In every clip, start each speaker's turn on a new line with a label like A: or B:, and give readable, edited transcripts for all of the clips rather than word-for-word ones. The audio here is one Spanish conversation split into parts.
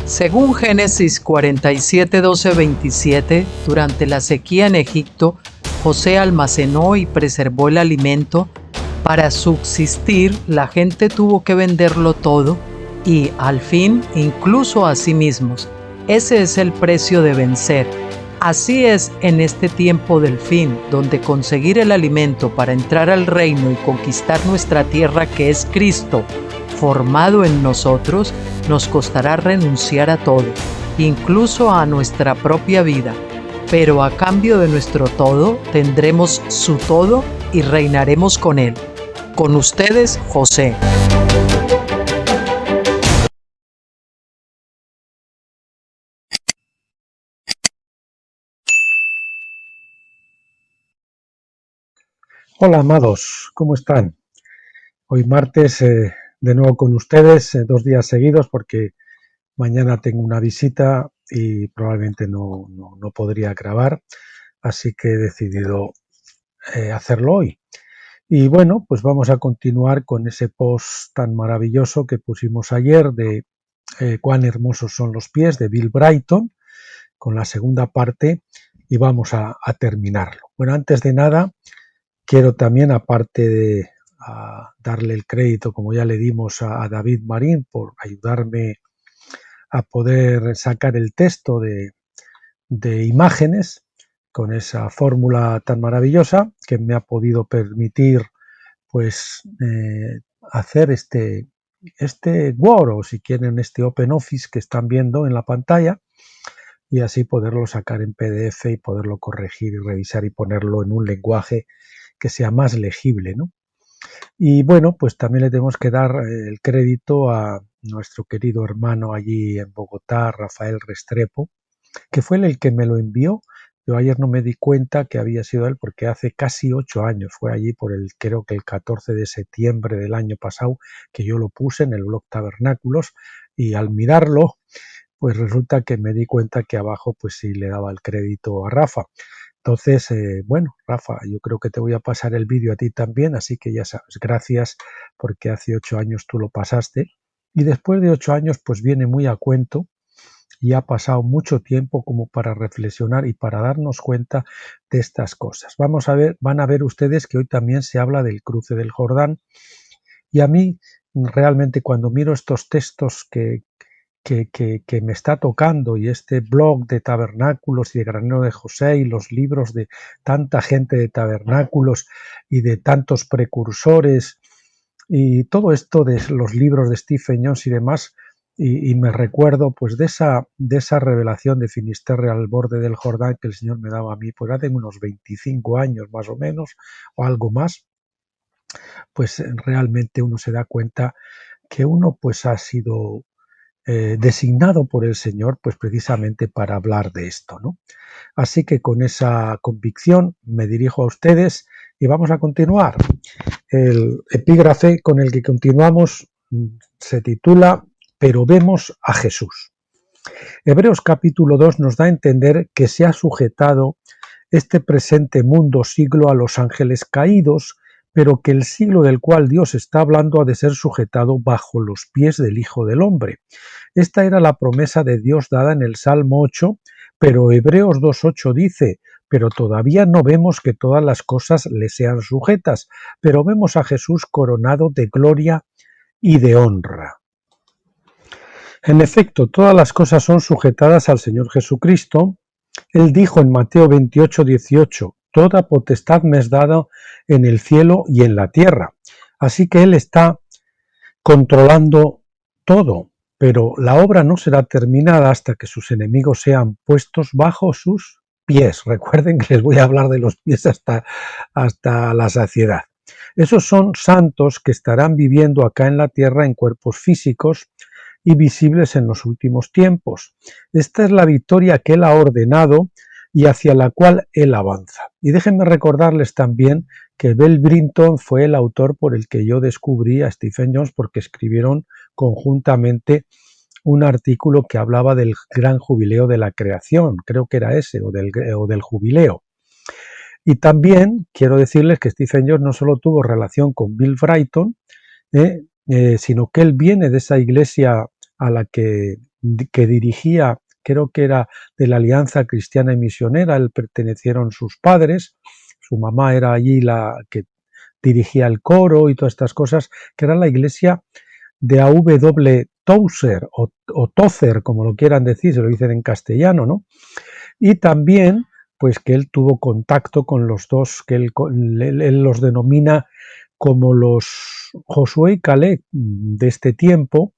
A: Según Génesis 47, 12, 27, durante la sequía en Egipto, José almacenó y preservó el alimento. Para subsistir, la gente tuvo que venderlo todo y, al fin, incluso a sí mismos. Ese es el precio de vencer. Así es en este tiempo del fin, donde conseguir el alimento para entrar al reino y conquistar nuestra tierra, que es Cristo, formado en nosotros, nos costará renunciar a todo, incluso a nuestra propia vida. Pero a cambio de nuestro todo, tendremos su todo y reinaremos con él. Con ustedes, José.
B: Hola amados, ¿cómo están? Hoy martes de nuevo con ustedes, 2 días seguidos porque mañana tengo una visita y probablemente no podría grabar, así que he decidido hacerlo hoy. Y bueno, pues vamos a continuar con ese post tan maravilloso que pusimos ayer de cuán hermosos son los pies de Bill Brighton, con la segunda parte, y vamos a terminarlo. Bueno, antes de nada, quiero también, aparte de darle el crédito, como ya le dimos a David Marín, por ayudarme a poder sacar el texto de imágenes con esa fórmula tan maravillosa que me ha podido permitir pues hacer este Word, o si quieren este OpenOffice que están viendo en la pantalla, y así poderlo sacar en PDF y poderlo corregir y revisar y ponerlo en un lenguaje que sea más legible, ¿no? Y bueno, pues también le tenemos que dar el crédito a nuestro querido hermano allí en Bogotá, Rafael Restrepo, que fue el que me lo envió. Yo ayer no me di cuenta que había sido él porque hace casi 8 años, fue allí por creo que el 14 de septiembre del año pasado, que yo lo puse en el blog Tabernáculos, y al mirarlo, pues resulta que me di cuenta que abajo pues sí le daba el crédito a Rafa. Entonces, bueno, Rafa, yo creo que te voy a pasar el vídeo a ti también, así que ya sabes, gracias porque hace 8 años tú lo pasaste, y después de 8 años pues viene muy a cuento, y ha pasado mucho tiempo como para reflexionar y para darnos cuenta de estas cosas. Vamos a ver, van a ver ustedes que hoy también se habla del cruce del Jordán, y a mí realmente cuando miro estos textos que me está tocando, y este blog de Tabernáculos y de Granero de José y los libros de tanta gente de Tabernáculos y de tantos precursores y todo esto de los libros de Stephen Jones y demás, y me recuerdo pues de esa revelación de Finisterre al borde del Jordán que el Señor me daba a mí pues hace unos 25 años más o menos o algo más, pues realmente uno se da cuenta que uno pues ha sido designado por el Señor pues precisamente para hablar de esto, ¿no? Así que con esa convicción me dirijo a ustedes y vamos a continuar. El epígrafe con el que continuamos se titula Pero vemos a Jesús. Hebreos capítulo 2 nos da a entender que se ha sujetado este presente mundo siglo a los ángeles caídos, pero que el siglo del cual Dios está hablando ha de ser sujetado bajo los pies del Hijo del Hombre. Esta era la promesa de Dios dada en el Salmo 8, pero Hebreos 2.8 dice, pero todavía no vemos que todas las cosas le sean sujetas, pero vemos a Jesús coronado de gloria y de honra. En efecto, todas las cosas son sujetadas al Señor Jesucristo. Él dijo en Mateo 28:18, toda potestad me es dada en el cielo y en la tierra. Así que Él está controlando todo, pero la obra no será terminada hasta que sus enemigos sean puestos bajo sus pies. Recuerden que les voy a hablar de los pies hasta la saciedad. Esos son santos que estarán viviendo acá en la tierra en cuerpos físicos y visibles en los últimos tiempos. Esta es la victoria que Él ha ordenado y hacia la cual Él avanza. Y déjenme recordarles también que Bill Brighton fue el autor por el que yo descubrí a Stephen Jones, porque escribieron conjuntamente un artículo que hablaba del gran jubileo de la creación, creo que era ese, o del jubileo. Y también quiero decirles que Stephen Jones no solo tuvo relación con Bill Brighton, sino que él viene de esa iglesia a la que dirigía, creo que era de la Alianza Cristiana y Misionera, él pertenecieron sus padres, su mamá era allí la que dirigía el coro y todas estas cosas, que era la iglesia de A.W. Tozer o Tozer, como lo quieran decir, se lo dicen en castellano, ¿no? Y también, pues que él tuvo contacto con los dos, que él los denomina como los Josué y Caleb de este tiempo,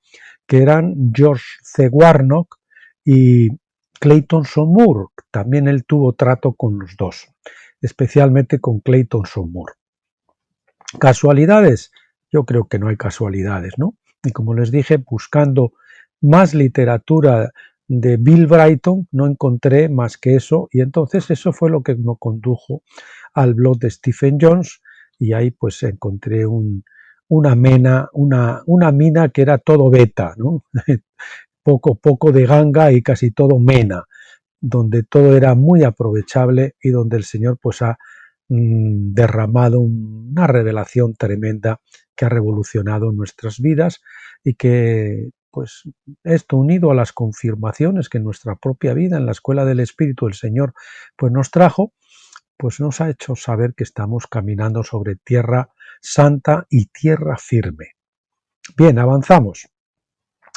B: que eran George C. Warnock y Clayton Moore. También él tuvo trato con los dos, especialmente con Clayton Moore. ¿Casualidades? Yo creo que no hay casualidades, ¿no? Y como les dije, buscando más literatura de Bill Brighton, no encontré más que eso, y entonces eso fue lo que me condujo al blog de Stephen Jones, y ahí pues encontré una mina que era todo beta, ¿no? poco de ganga y casi todo mena, donde todo era muy aprovechable y donde el Señor pues ha derramado una revelación tremenda que ha revolucionado nuestras vidas y que pues esto unido a las confirmaciones que en nuestra propia vida en la escuela del Espíritu el Señor pues nos trajo, pues nos ha hecho saber que estamos caminando sobre tierra santa y tierra firme. Bien, avanzamos.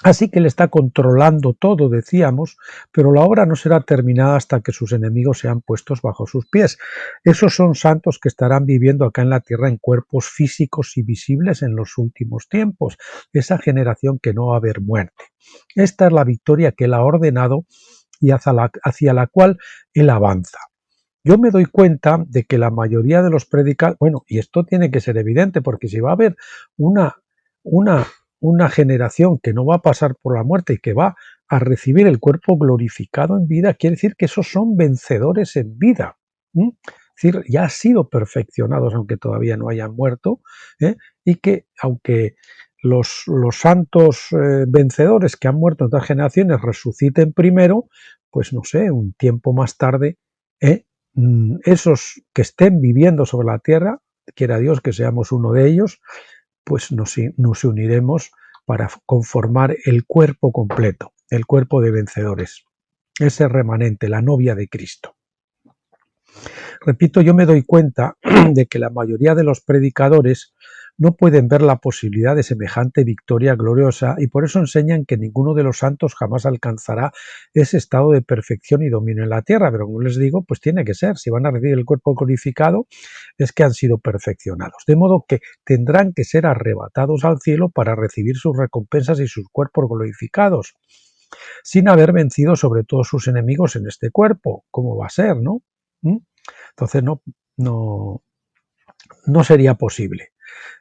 B: Así que él está controlando todo, decíamos, pero la obra no será terminada hasta que sus enemigos sean puestos bajo sus pies. Esos son santos que estarán viviendo acá en la tierra en cuerpos físicos y visibles en los últimos tiempos, esa generación que no va a haber muerte. Esta es la victoria que él ha ordenado y hacia la cual él avanza. Yo me doy cuenta de que la mayoría de los predicadores, bueno, y esto tiene que ser evidente, porque si va a haber una generación que no va a pasar por la muerte y que va a recibir el cuerpo glorificado en vida, quiere decir que esos son vencedores en vida. Es decir, ya han sido perfeccionados, aunque todavía no hayan muerto, y que aunque los santos vencedores que han muerto en otras generaciones resuciten primero, pues no sé, un tiempo más tarde, esos que estén viviendo sobre la tierra, quiera Dios que seamos uno de ellos, pues nos uniremos para conformar el cuerpo completo, el cuerpo de vencedores, ese remanente, la novia de Cristo. Repito, yo me doy cuenta de que la mayoría de los predicadores no pueden ver la posibilidad de semejante victoria gloriosa y por eso enseñan que ninguno de los santos jamás alcanzará ese estado de perfección y dominio en la tierra, pero como les digo, pues tiene que ser, si van a recibir el cuerpo glorificado es que han sido perfeccionados, de modo que tendrán que ser arrebatados al cielo para recibir sus recompensas y sus cuerpos glorificados, sin haber vencido sobre todos sus enemigos en este cuerpo. ¿Cómo va a ser, no? Entonces no sería posible.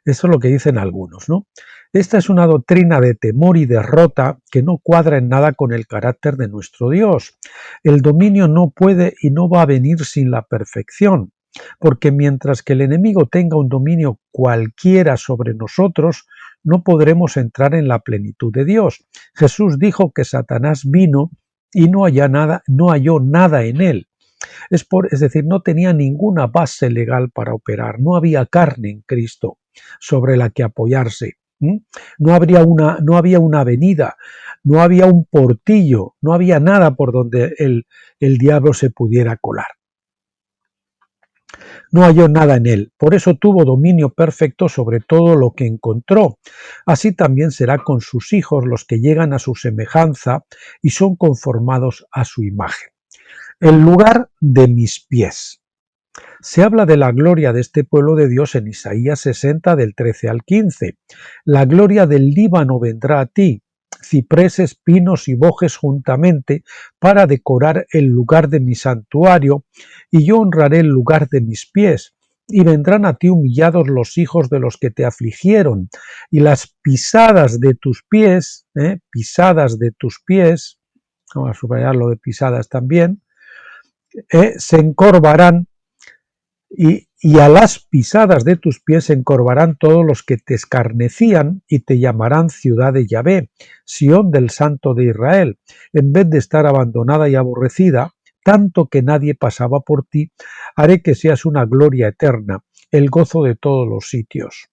B: Esto es lo que dicen algunos, ¿no? Esta es una doctrina de temor y derrota que no cuadra en nada con el carácter de nuestro Dios. El dominio no puede y no va a venir sin la perfección, porque mientras que el enemigo tenga un dominio cualquiera sobre nosotros, no podremos entrar en la plenitud de Dios. Jesús dijo que Satanás vino y no halló nada en él. Es decir, no tenía ninguna base legal para operar, no había carne en Cristo sobre la que apoyarse. No había una avenida, no había un portillo, no había nada por donde el diablo se pudiera colar. No halló nada en él, por eso tuvo dominio perfecto sobre todo lo que encontró. Así también será con sus hijos, los que llegan a su semejanza y son conformados a su imagen. El lugar de mis pies. Se habla de la gloria de este pueblo de Dios en Isaías 60 del 13 al 15. La gloria del Líbano vendrá a ti, cipreses, pinos y bojes juntamente, para decorar el lugar de mi santuario, y yo honraré el lugar de mis pies. Y vendrán a ti humillados los hijos de los que te afligieron, y las pisadas de tus pies, vamos a subrayar lo de pisadas también, se encorvarán y a las pisadas de tus pies se encorvarán todos los que te escarnecían y te llamarán ciudad de Yahvé, Sión del Santo de Israel, en vez de estar abandonada y aborrecida, tanto que nadie pasaba por ti, haré que seas una gloria eterna, el gozo de todos los sitios.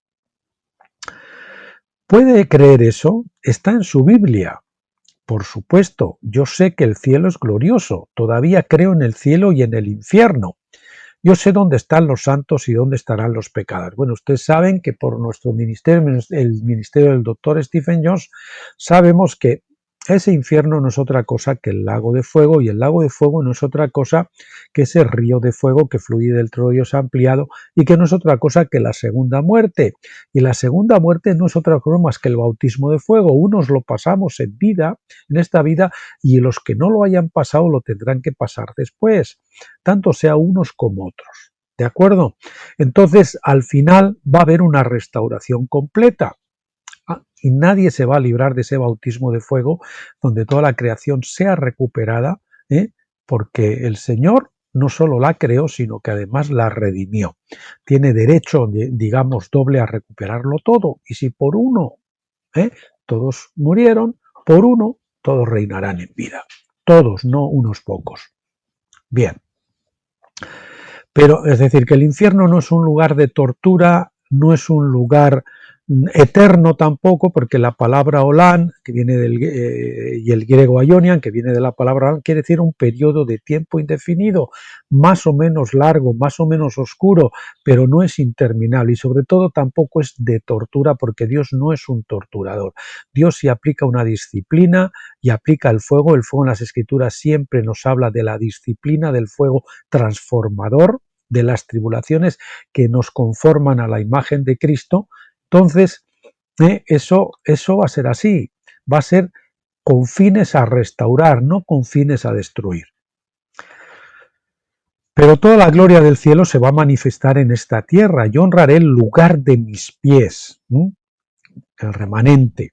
B: ¿Puede creer eso? Está en su Biblia. Por supuesto, yo sé que el cielo es glorioso, todavía creo en el cielo y en el infierno. Yo sé dónde están los santos y dónde estarán los pecadores. Bueno, ustedes saben que por nuestro ministerio, el ministerio del doctor Stephen Jones, sabemos que ese infierno no es otra cosa que el lago de fuego, y el lago de fuego no es otra cosa que ese río de fuego que fluye del trono de Dios ampliado, y que no es otra cosa que la segunda muerte. Y la segunda muerte no es otra cosa más que el bautismo de fuego. Unos lo pasamos en vida, en esta vida, y los que no lo hayan pasado lo tendrán que pasar después, tanto sea unos como otros. ¿De acuerdo? Entonces, al final va a haber una restauración completa. Y nadie se va a librar de ese bautismo de fuego donde toda la creación sea recuperada, porque el Señor no solo la creó, sino que además la redimió. Tiene derecho, digamos, doble a recuperarlo todo. Y si por uno todos murieron, por uno todos reinarán en vida. Todos, no unos pocos. Bien. Pero es decir, que el infierno no es un lugar de tortura, no es un lugar eterno tampoco, porque la palabra olán, que viene y el griego aionian, que viene de la palabra olán, quiere decir un periodo de tiempo indefinido, más o menos largo, más o menos oscuro, pero no es interminable, y sobre todo tampoco es de tortura, porque Dios no es un torturador. Dios sí aplica una disciplina y aplica el fuego en las Escrituras siempre nos habla de la disciplina del fuego transformador, de las tribulaciones que nos conforman a la imagen de Cristo. Entonces, eso va a ser así, va a ser con fines a restaurar, no con fines a destruir. Pero toda la gloria del cielo se va a manifestar en esta tierra. Yo honraré el lugar de mis pies, el remanente.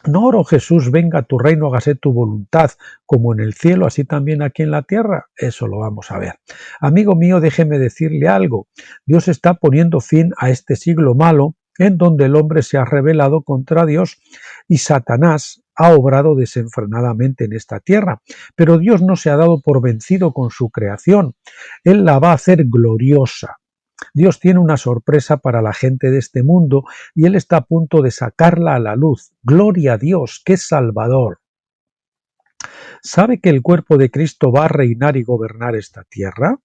B: No oro, Jesús, venga a tu reino, hágase tu voluntad, como en el cielo, así también aquí en la tierra. Eso lo vamos a ver. Amigo mío, déjeme decirle algo. Dios está poniendo fin a este siglo malo, en donde el hombre se ha rebelado contra Dios y Satanás ha obrado desenfrenadamente en esta tierra. Pero Dios no se ha dado por vencido con su creación. Él la va a hacer gloriosa. Dios tiene una sorpresa para la gente de este mundo y Él está a punto de sacarla a la luz. Gloria a Dios, qué Salvador. ¿Sabe que el cuerpo de Cristo va a reinar y gobernar esta tierra?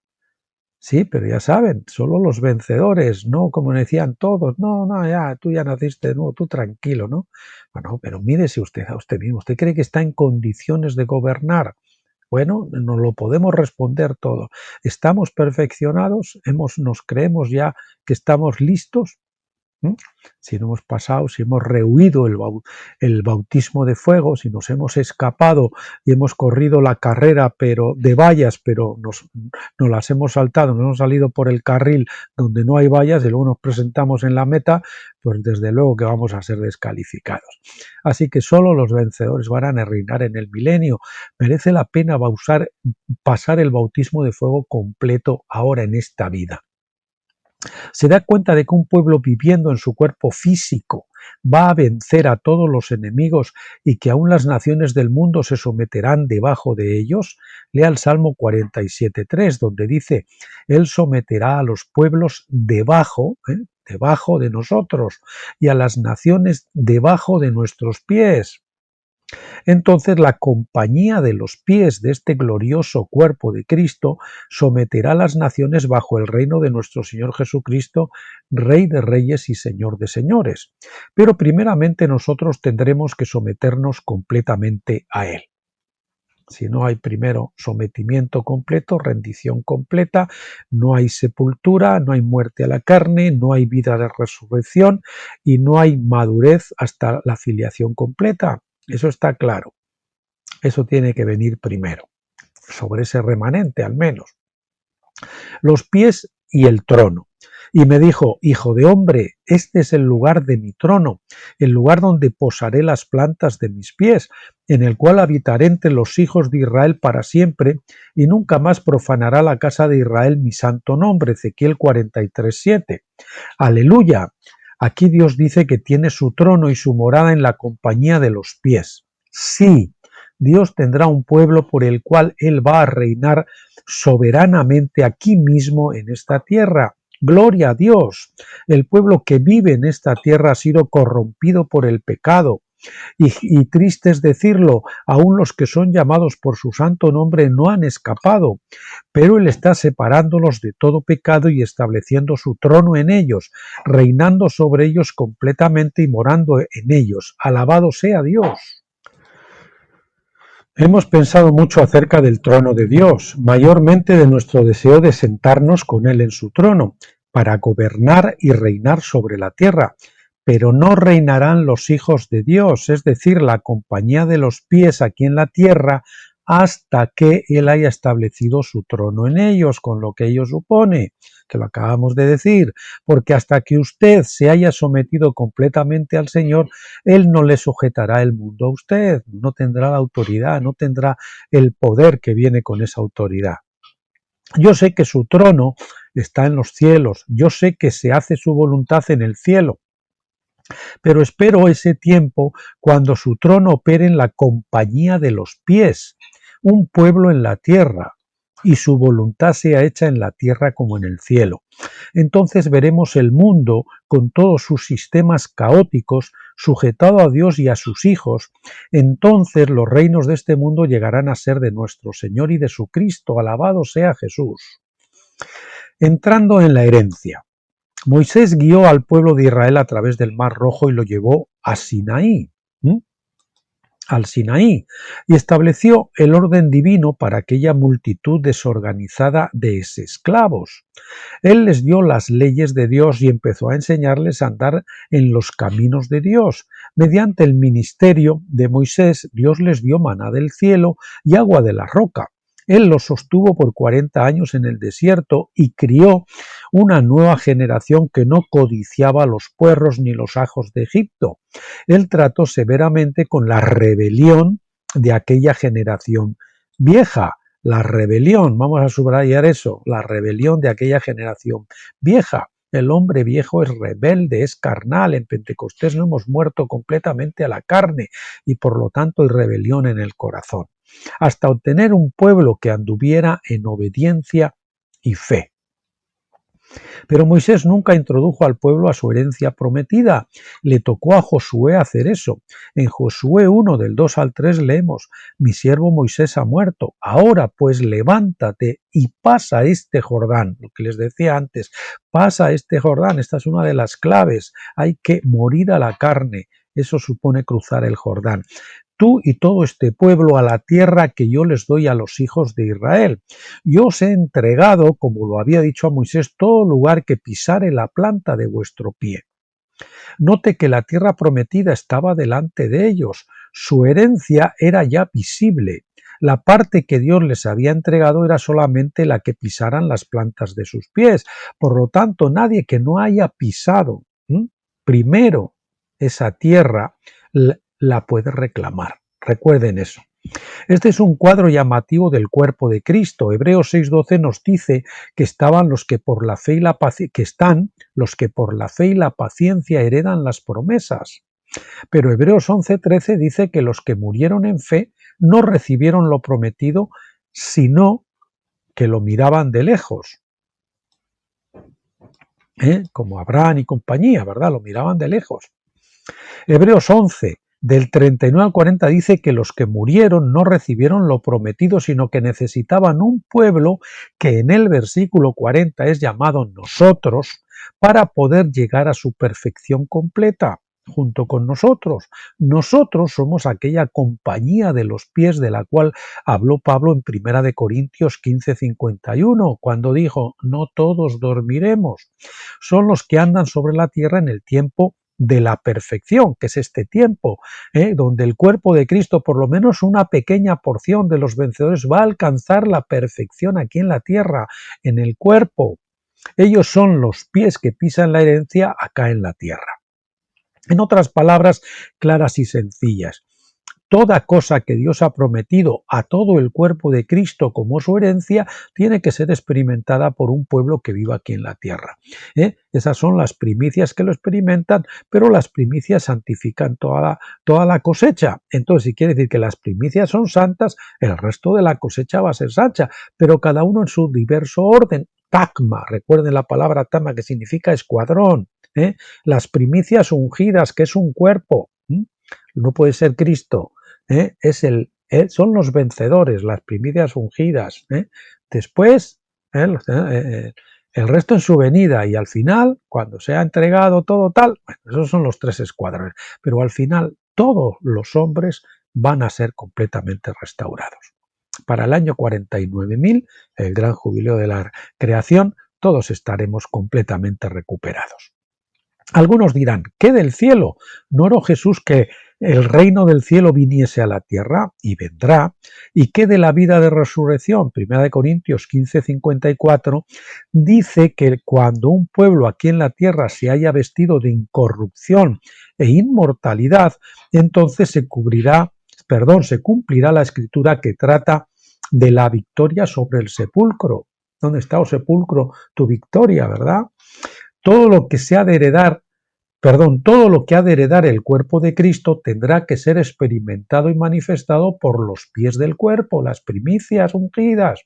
B: Sí, pero ya saben, solo los vencedores, no como decían todos, no, ya, tú ya naciste de nuevo, tú tranquilo, ¿no? Bueno, pero mírese usted a usted mismo, ¿usted cree que está en condiciones de gobernar? Bueno, nos lo podemos responder todo. ¿Estamos perfeccionados? ¿Nos creemos ya que estamos listos? Si no hemos pasado, si hemos rehuido el bautismo de fuego, si nos hemos escapado y hemos corrido la carrera pero de vallas, pero nos las hemos saltado, nos hemos salido por el carril donde no hay vallas y luego nos presentamos en la meta, pues desde luego que vamos a ser descalificados. Así que solo los vencedores van a reinar en el milenio. Merece la pena pasar el bautismo de fuego completo ahora en esta vida. Se da cuenta de que un pueblo viviendo en su cuerpo físico va a vencer a todos los enemigos y que aún las naciones del mundo se someterán debajo de ellos. Lea el Salmo 47.3, donde dice, Él someterá a los pueblos debajo de nosotros y a las naciones debajo de nuestros pies. Entonces la compañía de los pies de este glorioso cuerpo de Cristo someterá a las naciones bajo el reino de nuestro Señor Jesucristo, Rey de reyes y Señor de señores. Pero primeramente nosotros tendremos que someternos completamente a Él. Si no hay primero sometimiento completo, rendición completa, no hay sepultura, no hay muerte a la carne, no hay vida de resurrección y no hay madurez hasta la filiación completa. Eso está claro. Eso tiene que venir primero, sobre ese remanente al menos. Los pies y el trono. Y me dijo, hijo de hombre, este es el lugar de mi trono, el lugar donde posaré las plantas de mis pies, en el cual habitaré entre los hijos de Israel para siempre, y nunca más profanará la casa de Israel mi santo nombre. Ezequiel 43:7. Aleluya. Aquí Dios dice que tiene su trono y su morada en la compañía de los pies. Sí, Dios tendrá un pueblo por el cual Él va a reinar soberanamente aquí mismo en esta tierra. Gloria a Dios. El pueblo que vive en esta tierra ha sido corrompido por el pecado. Y triste es decirlo, aún los que son llamados por su santo nombre no han escapado, pero Él está separándolos de todo pecado y estableciendo su trono en ellos, reinando sobre ellos completamente y morando en ellos. Alabado sea Dios. Hemos pensado mucho acerca del trono de Dios, mayormente de nuestro deseo de sentarnos con Él en su trono, para gobernar y reinar sobre la tierra, pero no reinarán los hijos de Dios, es decir, la compañía de los pies aquí en la tierra, hasta que Él haya establecido su trono en ellos, con lo que ello supone, que lo acabamos de decir, porque hasta que usted se haya sometido completamente al Señor, Él no le sujetará el mundo a usted, no tendrá la autoridad, no tendrá el poder que viene con esa autoridad. Yo sé que su trono está en los cielos, yo sé que se hace su voluntad en el cielo, pero espero ese tiempo cuando su trono opere en la compañía de los pies, un pueblo en la tierra, y su voluntad sea hecha en la tierra como en el cielo. Entonces veremos el mundo con todos sus sistemas caóticos, sujetado a Dios y a sus hijos. Entonces los reinos de este mundo llegarán a ser de nuestro Señor y de su Cristo. Alabado sea Jesús. Entrando en la herencia. Moisés guió al pueblo de Israel a través del Mar Rojo y lo llevó a Sinaí, al Sinaí, y estableció el orden divino para aquella multitud desorganizada de esclavos. Él les dio las leyes de Dios y empezó a enseñarles a andar en los caminos de Dios. Mediante el ministerio de Moisés, Dios les dio maná del cielo y agua de la roca. Él los sostuvo por 40 años en el desierto y crió una nueva generación que no codiciaba los puerros ni los ajos de Egipto. Él trató severamente con la rebelión de aquella generación vieja. La rebelión, vamos a subrayar eso, la rebelión de aquella generación vieja. El hombre viejo es rebelde, es carnal. En Pentecostés no hemos muerto completamente a la carne y por lo tanto hay rebelión en el corazón. Hasta obtener un pueblo que anduviera en obediencia y fe. Pero Moisés nunca introdujo al pueblo a su herencia prometida. Le tocó a Josué hacer eso. En Josué 1, del 2 al 3 leemos: mi siervo Moisés ha muerto. Ahora pues levántate y pasa este Jordán. Lo que les decía antes, pasa este Jordán. Esta es una de las claves. Hay que morir a la carne. Eso supone cruzar el Jordán. Tú y todo este pueblo a la tierra que yo les doy a los hijos de Israel. Yo os he entregado, como lo había dicho a Moisés, todo lugar que pisare la planta de vuestro pie. Note que la tierra prometida estaba delante de ellos. Su herencia era ya visible. La parte que Dios les había entregado era solamente la que pisaran las plantas de sus pies. Por lo tanto, nadie que no haya pisado primero esa tierra la puede reclamar. Recuerden eso. Este es un cuadro llamativo del cuerpo de Cristo. Hebreos 6:12 nos dice que estaban los que por la fe y la paciencia heredan las promesas. Pero Hebreos 11:13 dice que los que murieron en fe no recibieron lo prometido, sino que lo miraban de lejos. Como Abraham y compañía, ¿verdad? Lo miraban de lejos. Hebreos 11, del 39 al 40 dice que los que murieron no recibieron lo prometido, sino que necesitaban un pueblo que en el versículo 40 es llamado nosotros, para poder llegar a su perfección completa junto con nosotros. Nosotros somos aquella compañía de los pies de la cual habló Pablo en 1 de Corintios 15:51, cuando dijo: no todos dormiremos. Son los que andan sobre la tierra en el tiempo de la perfección, que es este tiempo, donde el cuerpo de Cristo, por lo menos una pequeña porción de los vencedores, va a alcanzar la perfección aquí en la tierra, en el cuerpo. Ellos son los pies que pisan la herencia acá en la tierra. En otras palabras claras y sencillas, toda cosa que Dios ha prometido a todo el cuerpo de Cristo como su herencia tiene que ser experimentada por un pueblo que viva aquí en la tierra. Esas son las primicias que lo experimentan, pero las primicias santifican toda la cosecha. Entonces, si quiere decir que las primicias son santas, el resto de la cosecha va a ser santa, pero cada uno en su diverso orden. Tacma, recuerden la palabra tacma, que significa escuadrón. Las primicias ungidas, que es un cuerpo. no puede ser Cristo, son los vencedores, las primicias ungidas. Después, el resto en su venida, y al final, cuando se ha entregado todo tal, bueno, esos son los tres escuadrones, pero al final todos los hombres van a ser completamente restaurados. Para el año 49.000, el gran jubileo de la creación, todos estaremos completamente recuperados. Algunos dirán, ¿qué del cielo? ¿No oró Jesús que el reino del cielo viniese a la tierra? Y vendrá. ¿Y qué de la vida de resurrección? 1 Corintios 15:54 dice que cuando un pueblo aquí en la tierra se haya vestido de incorrupción e inmortalidad, entonces se cumplirá la escritura que trata de la victoria sobre el sepulcro. ¿Dónde está, oh sepulcro, tu victoria, verdad? Todo lo que ha de heredar el cuerpo de Cristo tendrá que ser experimentado y manifestado por los pies del cuerpo, las primicias ungidas.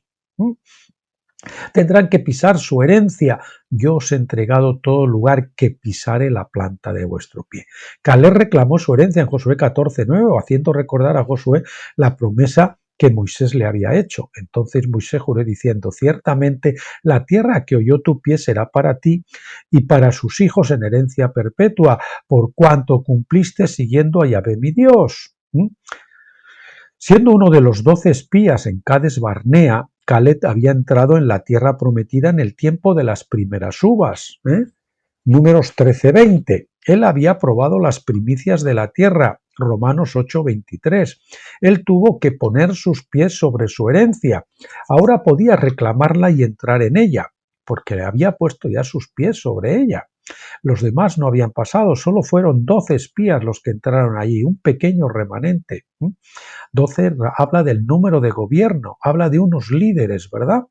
B: Tendrán que pisar su herencia. Yo os he entregado todo lugar que pisare la planta de vuestro pie. Caleb reclamó su herencia en Josué 14:9, haciendo recordar a Josué la promesa que Moisés le había hecho. Entonces Moisés juró diciendo, ciertamente la tierra que oyó tu pie será para ti y para sus hijos en herencia perpetua, por cuanto cumpliste siguiendo a Yahvé mi Dios. Siendo uno de los 12 espías en Cades Barnea, Caleb había entrado en la tierra prometida en el tiempo de las primeras uvas. Números 13:20. Él había probado las primicias de la tierra. Romanos 8:23. Él tuvo que poner sus pies sobre su herencia. Ahora podía reclamarla y entrar en ella, porque le había puesto ya sus pies sobre ella. Los demás no habían pasado, solo fueron 12 espías los que entraron allí, un pequeño remanente. 12 habla del número de gobierno, habla de unos líderes, ¿verdad?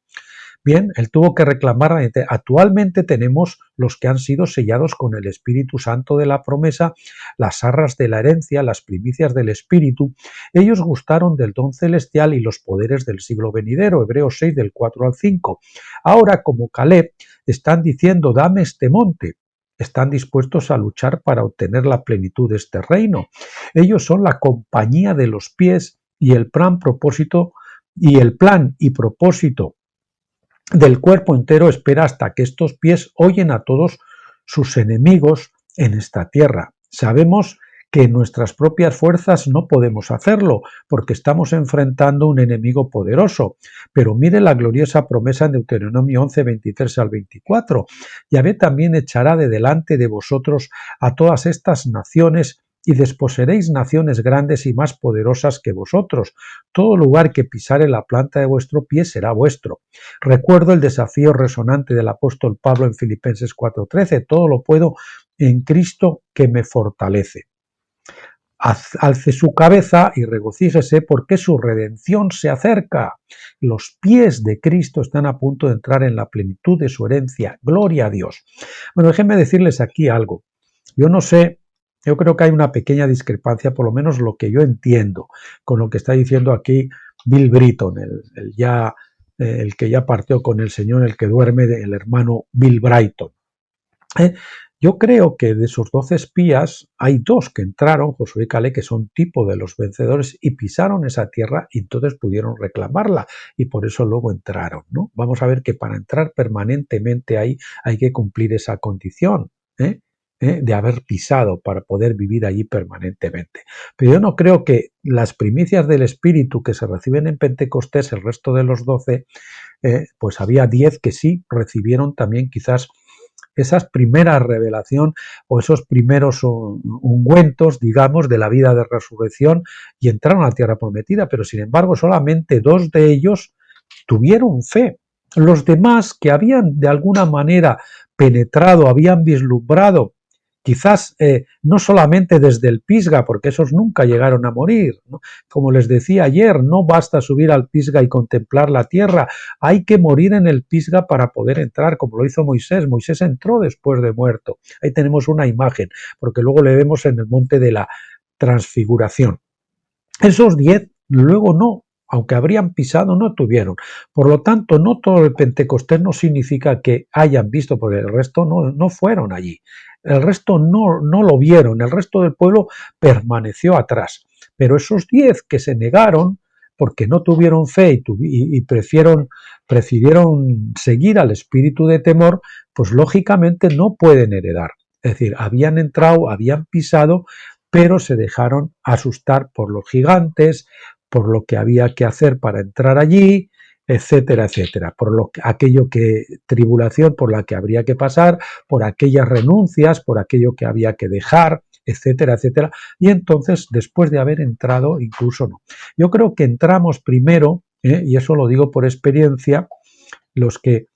B: Bien, él tuvo que reclamar. Actualmente tenemos los que han sido sellados con el Espíritu Santo de la promesa, las arras de la herencia, las primicias del Espíritu. Ellos gustaron del don celestial y los poderes del siglo venidero, Hebreos 6 del 4 al 5. Ahora, como Caleb, están diciendo, dame este monte. Están dispuestos a luchar para obtener la plenitud de este reino. Ellos son la compañía de los pies y el plan y propósito del cuerpo entero espera hasta que estos pies oyen a todos sus enemigos en esta tierra. Sabemos que en nuestras propias fuerzas no podemos hacerlo, porque estamos enfrentando un enemigo poderoso. Pero mire la gloriosa promesa en Deuteronomio 11, 23 al 24. Yahvé también echará de delante de vosotros a todas estas naciones y desposeeréis naciones grandes y más poderosas que vosotros. Todo lugar que pisare la planta de vuestro pie será vuestro. Recuerdo el desafío resonante del apóstol Pablo en Filipenses 4:13, todo lo puedo en Cristo que me fortalece. Alce su cabeza y regocíjese porque su redención se acerca. Los pies de Cristo están a punto de entrar en la plenitud de su herencia. Gloria a Dios. Bueno, déjenme decirles aquí algo. Yo no sé, yo creo que hay una pequeña discrepancia, por lo menos lo que yo entiendo, con lo que está diciendo aquí Bill Britton, el que ya partió con el Señor, el que duerme, el hermano Bill Brighton. Yo creo que de esos 12 espías hay 2 que entraron, Josué y Caleb, que son tipo de los vencedores y pisaron esa tierra y entonces pudieron reclamarla y por eso luego entraron, ¿no? Vamos a ver que para entrar permanentemente ahí hay que cumplir esa condición, de haber pisado para poder vivir allí permanentemente. Pero yo no creo que las primicias del Espíritu que se reciben en Pentecostés, el resto de los 12, pues había 10 que sí recibieron también quizás esas primeras revelación o esos primeros ungüentos, digamos, de la vida de resurrección y entraron a la tierra prometida, pero sin embargo solamente 2 de ellos tuvieron fe. Los demás que habían de alguna manera penetrado, habían vislumbrado, quizás no solamente desde el Pisga, porque esos nunca llegaron a morir, ¿no? Como les decía ayer, no basta subir al Pisga y contemplar la tierra, hay que morir en el Pisga para poder entrar, como lo hizo Moisés. Moisés entró después de muerto. Ahí tenemos una imagen, porque luego le vemos en el monte de la transfiguración. Esos 10 luego no, aunque habrían pisado, no tuvieron. Por lo tanto, no todo el Pentecostés no significa que hayan visto, porque el resto no fueron allí. El resto no lo vieron, el resto del pueblo permaneció atrás. Pero esos 10 que se negaron, porque no tuvieron fe y prefirieron seguir al espíritu de temor, pues lógicamente no pueden heredar. Es decir, habían entrado, habían pisado, pero se dejaron asustar por los gigantes, por lo que había que hacer para entrar allí, etcétera, etcétera, por tribulación por la que habría que pasar, por aquellas renuncias, por aquello que había que dejar, etcétera, etcétera, y entonces después de haber entrado, incluso no. Yo creo que entramos primero, y eso lo digo por experiencia, los que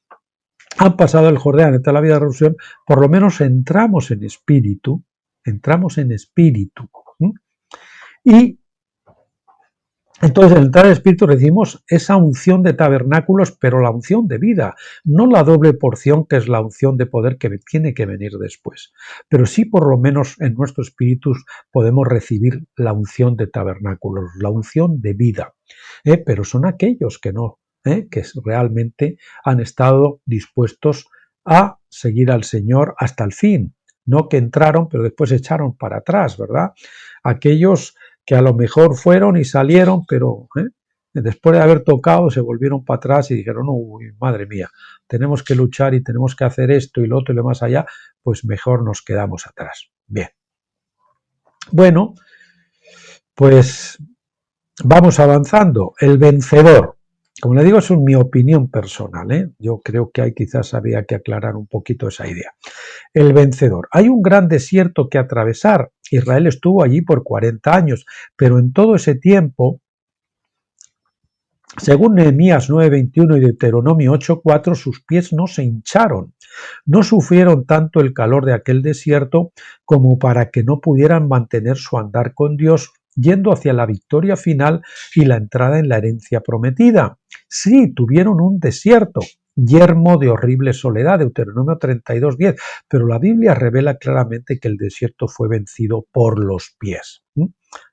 B: han pasado el Jordán en toda la vida de la revolución, por lo menos entramos en espíritu, y entonces, al entrar en espíritu recibimos esa unción de tabernáculos, pero la unción de vida, no la doble porción que es la unción de poder que tiene que venir después. Pero sí, por lo menos en nuestros espíritus podemos recibir la unción de tabernáculos, la unción de vida. Pero son aquellos que no, que realmente han estado dispuestos a seguir al Señor hasta el fin. No que entraron, pero después se echaron para atrás, ¿verdad? Aquellos que a lo mejor fueron y salieron, pero después de haber tocado se volvieron para atrás y dijeron, uy, madre mía, tenemos que luchar y tenemos que hacer esto y lo otro y lo más allá, pues mejor nos quedamos atrás. Bien. Bueno, pues vamos avanzando. El vencedor. Como le digo, es mi opinión personal. Yo creo que quizás había que aclarar un poquito esa idea. El vencedor. Hay un gran desierto que atravesar. Israel estuvo allí por 40 años, pero en todo ese tiempo, según Nehemías 9:21 y Deuteronomio 8:4, sus pies no se hincharon. No sufrieron tanto el calor de aquel desierto como para que no pudieran mantener su andar con Dios, yendo hacia la victoria final y la entrada en la herencia prometida. Sí, tuvieron un desierto, yermo de horrible soledad, Deuteronomio 32:10, pero la Biblia revela claramente que el desierto fue vencido por los pies.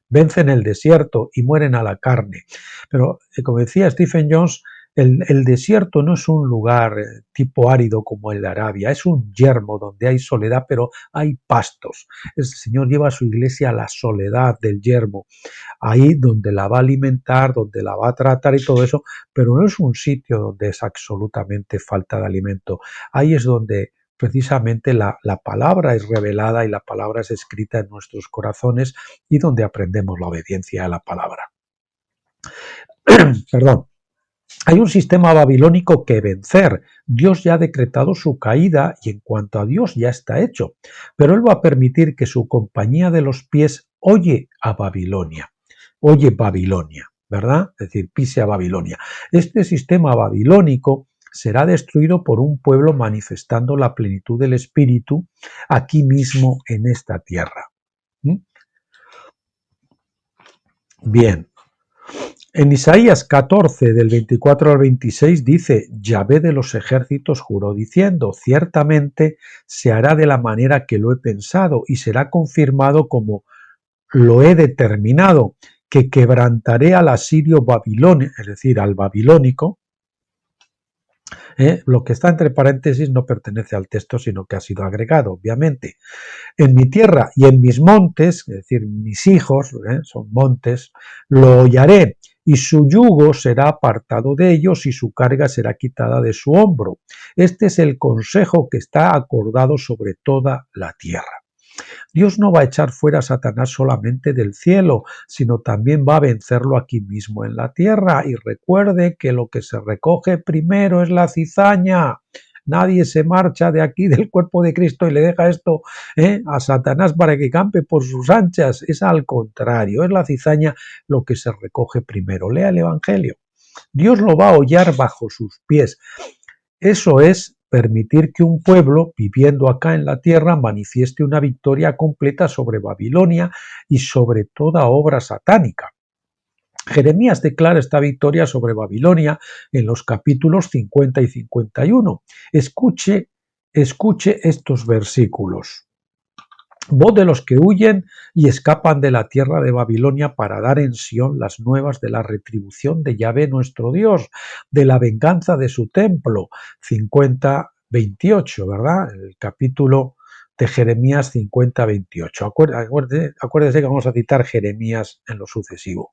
B: Vencen el desierto y mueren a la carne. Pero, como decía Stephen Jones, el desierto no es un lugar tipo árido como el de Arabia, es un yermo donde hay soledad, pero hay pastos. El Señor lleva a su iglesia a la soledad del yermo, ahí donde la va a alimentar, donde la va a tratar y todo eso, pero no es un sitio donde es absolutamente falta de alimento. Ahí es donde precisamente la palabra es revelada y la palabra es escrita en nuestros corazones y donde aprendemos la obediencia a la palabra. Perdón. Hay un sistema babilónico que vencer. Dios ya ha decretado su caída y en cuanto a Dios ya está hecho. Pero Él va a permitir que su compañía de los pies oye a Babilonia. Oye Babilonia, ¿verdad? Es decir, pise a Babilonia. Este sistema babilónico será destruido por un pueblo manifestando la plenitud del Espíritu aquí mismo en esta tierra. Bien. En Isaías 14, del 24 al 26, dice, Yahvé de los ejércitos juró diciendo, ciertamente se hará de la manera que lo he pensado y será confirmado como lo he determinado, que quebrantaré al asirio babilónico, es decir, al babilónico. Lo que está entre paréntesis no pertenece al texto, sino que ha sido agregado, obviamente. En mi tierra y en mis montes, es decir, mis hijos, son montes, lo hollaré, y su yugo será apartado de ellos y su carga será quitada de su hombro. Este es el consejo que está acordado sobre toda la tierra. Dios no va a echar fuera a Satanás solamente del cielo, sino también va a vencerlo aquí mismo en la tierra. Y recuerde que lo que se recoge primero es la cizaña. Nadie se marcha de aquí del cuerpo de Cristo y le deja esto a Satanás para que campe por sus anchas. Es al contrario, es la cizaña lo que se recoge primero. Lea el Evangelio. Dios lo va a hollar bajo sus pies. Eso es permitir que un pueblo, viviendo acá en la tierra, manifieste una victoria completa sobre Babilonia y sobre toda obra satánica. Jeremías declara esta victoria sobre Babilonia en los capítulos 50 y 51. Escuche estos versículos. Voz de los que huyen y escapan de la tierra de Babilonia para dar en Sión las nuevas de la retribución de Yahvé nuestro Dios, de la venganza de su templo. 50-28, ¿verdad? El capítulo de Jeremías 50:28. Acuérdese que vamos a citar Jeremías en lo sucesivo.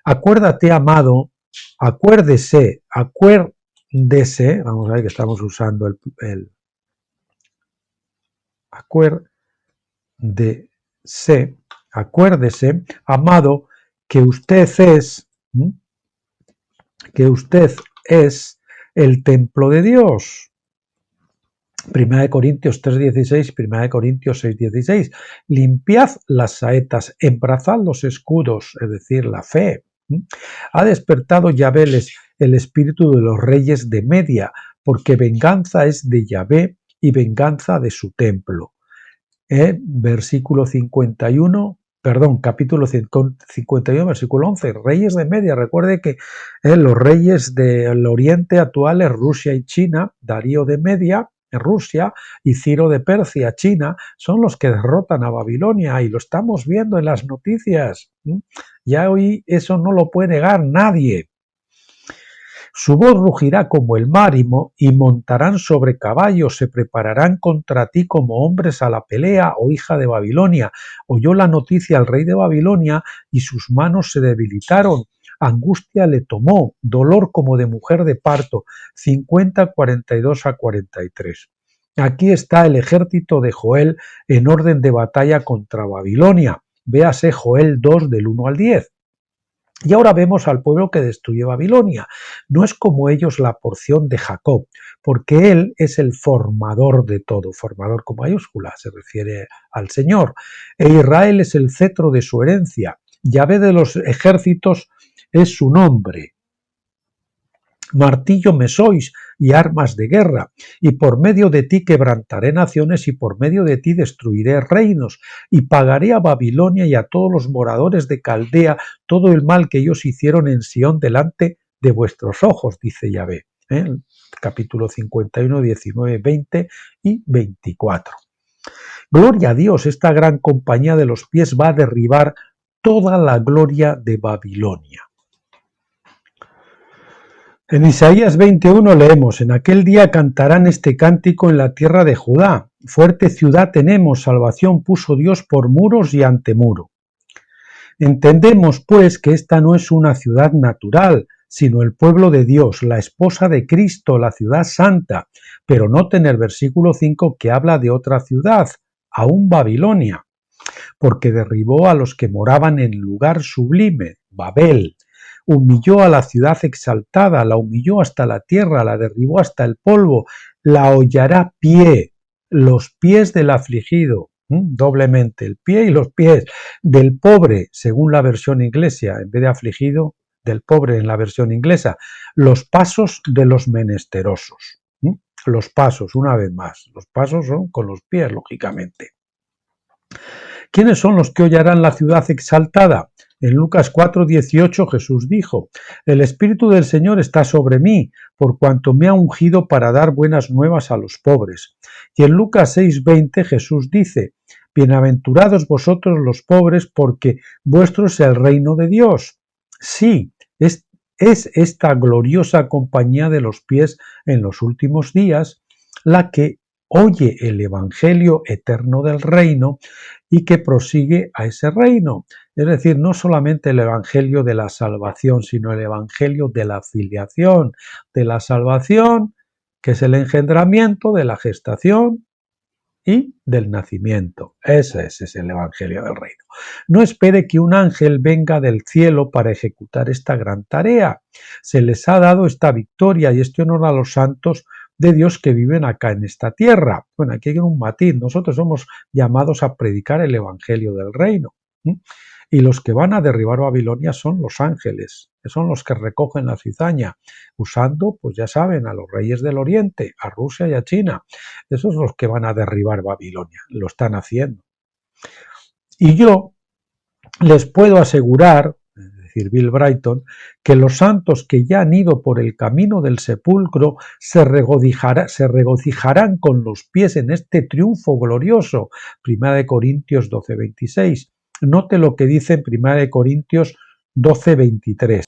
B: Acuérdate, amado, acuérdese, vamos a ver que estamos usando el acuérdese, amado, que usted es el templo de Dios. 1 Corintios 3:16, 1 Corintios 6:16. Limpiad las saetas, embrazad los escudos, es decir, la fe. Ha despertado Yahvé el espíritu de los reyes de Media, porque venganza es de Yahvé y venganza de su templo. Versículo 51, capítulo 51, versículo 11. Reyes de Media, recuerde que los reyes del oriente actuales, Rusia y China, Darío de Media, Rusia, y Ciro de Persia, China, son los que derrotan a Babilonia, y lo estamos viendo en las noticias. Ya hoy eso no lo puede negar nadie. Su voz rugirá como el mar y montarán sobre caballos, se prepararán contra ti como hombres a la pelea, oh hija de Babilonia. Oyó la noticia al rey de Babilonia y sus manos se debilitaron. Angustia le tomó, dolor como de mujer de parto. 50, 42 a 43. Aquí está el ejército de Joel en orden de batalla contra Babilonia. Véase Joel 2 del 1 al 10. Y ahora vemos al pueblo que destruye Babilonia. No es como ellos la porción de Jacob, porque él es el formador de todo, formador con mayúscula, se refiere al Señor. E Israel es el cetro de su herencia. Yahvé de los ejércitos es su nombre. Martillo me sois y armas de guerra, y por medio de ti quebrantaré naciones y por medio de ti destruiré reinos, y pagaré a Babilonia y a todos los moradores de Caldea todo el mal que ellos hicieron en Sión delante de vuestros ojos, dice Yahvé. Capítulo 51, 19, 20 y 24. Gloria a Dios, esta gran compañía de los pies va a derribar toda la gloria de Babilonia. En Isaías 21 leemos: en aquel día cantarán este cántico en la tierra de Judá. Fuerte ciudad tenemos, salvación puso Dios por muros y antemuro. Entendemos, pues, que esta no es una ciudad natural, sino el pueblo de Dios, la esposa de Cristo, la ciudad santa. Pero noten el versículo 5 que habla de otra ciudad, aún Babilonia, porque derribó a los que moraban en lugar sublime, Babel. Humilló a la ciudad exaltada, la humilló hasta la tierra, la derribó hasta el polvo, la hollará pie, los pies del afligido, doblemente, el pie y los pies del pobre, según la versión inglesa, en vez de afligido, del pobre en la versión inglesa, los pasos de los menesterosos. Los pasos, una vez más, los pasos son con los pies, lógicamente. ¿Quiénes son los que hollarán la ciudad exaltada? En Lucas 4:18 Jesús dijo: el Espíritu del Señor está sobre mí, por cuanto me ha ungido para dar buenas nuevas a los pobres. Y en Lucas 6:20 Jesús dice: bienaventurados vosotros los pobres, porque vuestro es el reino de Dios. Sí, es esta gloriosa compañía de los pies en los últimos días la que oye el evangelio eterno del reino y que prosigue a ese reino. Es decir, no solamente el evangelio de la salvación, sino el evangelio de la filiación, de la salvación, que es el engendramiento, de la gestación y del nacimiento. Ese es el evangelio del reino. No espere que un ángel venga del cielo para ejecutar esta gran tarea. Se les ha dado esta victoria y este honor a los santos de Dios que viven acá en esta tierra. Bueno, aquí hay un matiz. Nosotros somos llamados a predicar el evangelio del reino. Y los que van a derribar Babilonia son los ángeles, que son los que recogen la cizaña, usando, pues ya saben, a los reyes del oriente, a Rusia y a China. Esos son los que van a derribar Babilonia, lo están haciendo. Y yo les puedo asegurar, es decir, Bill Brighton, que los santos que ya han ido por el camino del sepulcro se regocijarán con los pies en este triunfo glorioso. 1 Corintios 12:26. Note lo que dice en 1 Corintios 12:23.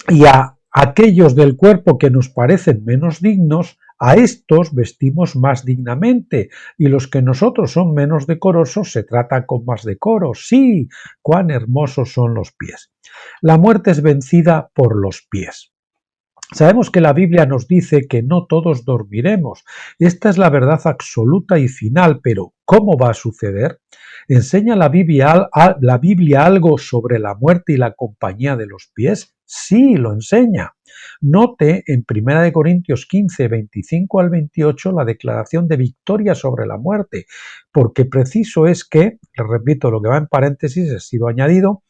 B: Y a aquellos del cuerpo que nos parecen menos dignos, A estos vestimos más dignamente, y los que nosotros son menos decorosos se trata con más decoro. Sí, cuán hermosos son los pies. La muerte es vencida por los pies. Sabemos que la Biblia nos dice que no todos dormiremos. Esta es la verdad absoluta y final, pero ¿cómo va a suceder? ¿Enseña la Biblia algo sobre la muerte y la compañía de los pies? Sí, lo enseña. Note en 1 Corintios 15, 25 al 28 la declaración de victoria sobre la muerte, porque preciso es que, les repito, lo que va en paréntesis ha sido añadido,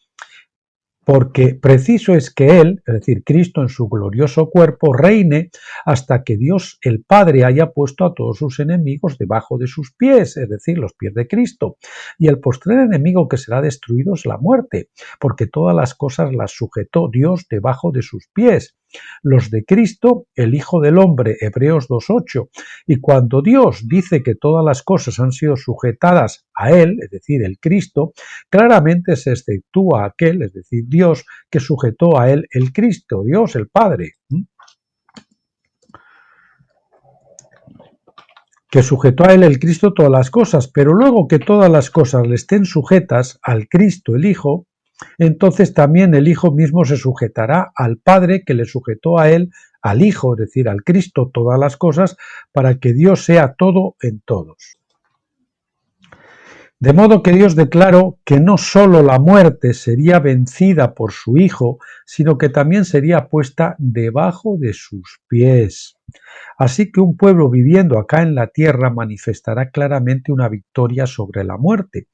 B: porque preciso es que Él, es decir, Cristo en su glorioso cuerpo, reine hasta que Dios el Padre haya puesto a todos sus enemigos debajo de sus pies, es decir, los pies de Cristo. Y el postrer enemigo que será destruido es la muerte, porque todas las cosas las sujetó Dios debajo de sus pies. Los de Cristo, el Hijo del Hombre, Hebreos 2.8. Y cuando Dios dice que todas las cosas han sido sujetadas a Él, es decir, el Cristo, claramente se exceptúa aquel, es decir, Dios, que sujetó a Él el Cristo, Dios el Padre. Que sujetó a Él el Cristo todas las cosas, pero luego que todas las cosas le estén sujetas al Cristo el Hijo, entonces también el Hijo mismo se sujetará al Padre que le sujetó a Él, al Hijo, es decir, al Cristo, todas las cosas, para que Dios sea todo en todos. De modo que Dios declaró que no sólo la muerte sería vencida por su Hijo, sino que también sería puesta debajo de sus pies. Así que un pueblo viviendo acá en la tierra manifestará claramente una victoria sobre la muerte.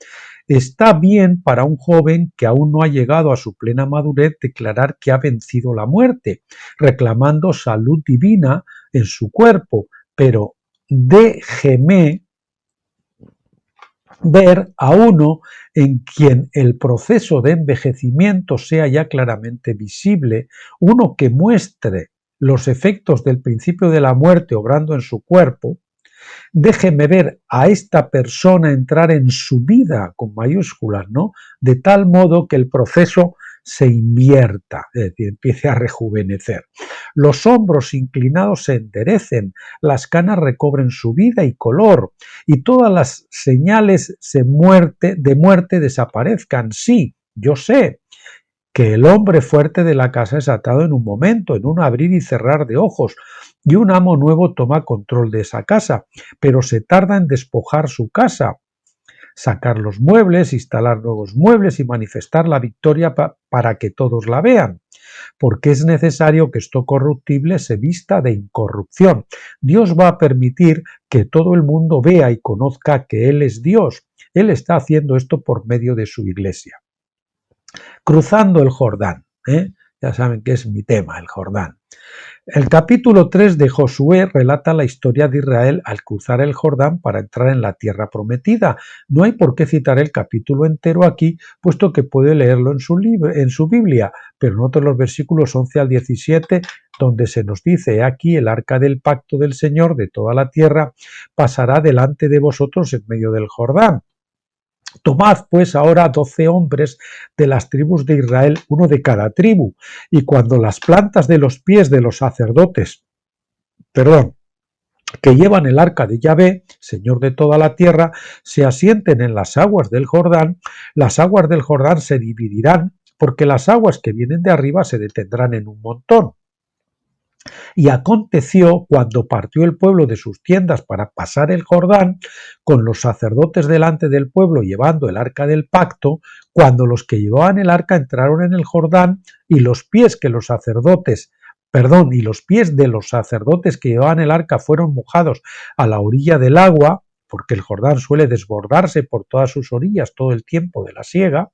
B: Está bien para un joven que aún no ha llegado a su plena madurez declarar que ha vencido la muerte, reclamando salud divina en su cuerpo, pero déjeme ver a uno en quien el proceso de envejecimiento sea ya claramente visible, uno que muestre los efectos del principio de la muerte obrando en su cuerpo. Déjeme ver a esta persona entrar en su vida con mayúsculas, ¿no? De tal modo que el proceso se invierta, es decir, empiece a rejuvenecer. Los hombros inclinados se enderecen, las canas recobren su vida y color, y todas las señales de muerte desaparezcan. Sí, yo sé que el hombre fuerte de la casa es atado en un momento, en un abrir y cerrar de ojos, y un amo nuevo toma control de esa casa, pero se tarda en despojar su casa, sacar los muebles, instalar nuevos muebles y manifestar la victoria para que todos la vean, porque es necesario que esto corruptible se vista de incorrupción. Dios va a permitir que todo el mundo vea y conozca que Él es Dios. Él está haciendo esto por medio de su iglesia. Cruzando el Jordán, ya saben que es mi tema, el Jordán. El capítulo 3 de Josué relata la historia de Israel al cruzar el Jordán para entrar en la tierra prometida. No hay por qué citar el capítulo entero aquí, puesto que puede leerlo en su Biblia, pero note los versículos 11 al 17, donde se nos dice: aquí el arca del pacto del Señor de toda la tierra pasará delante de vosotros en medio del Jordán. Tomad pues ahora 12 hombres de las tribus de Israel, uno de cada tribu, y cuando las plantas de los pies de los sacerdotes, que llevan el arca de Yahvé, Señor de toda la tierra, se asienten en las aguas del Jordán, las aguas del Jordán se dividirán, porque las aguas que vienen de arriba se detendrán en un montón. Y aconteció, cuando partió el pueblo de sus tiendas para pasar el Jordán, con los sacerdotes delante del pueblo llevando el arca del pacto, cuando los que llevaban el arca entraron en el Jordán, y los pies de los sacerdotes que llevaban el arca fueron mojados a la orilla del agua, porque el Jordán suele desbordarse por todas sus orillas todo el tiempo de la siega,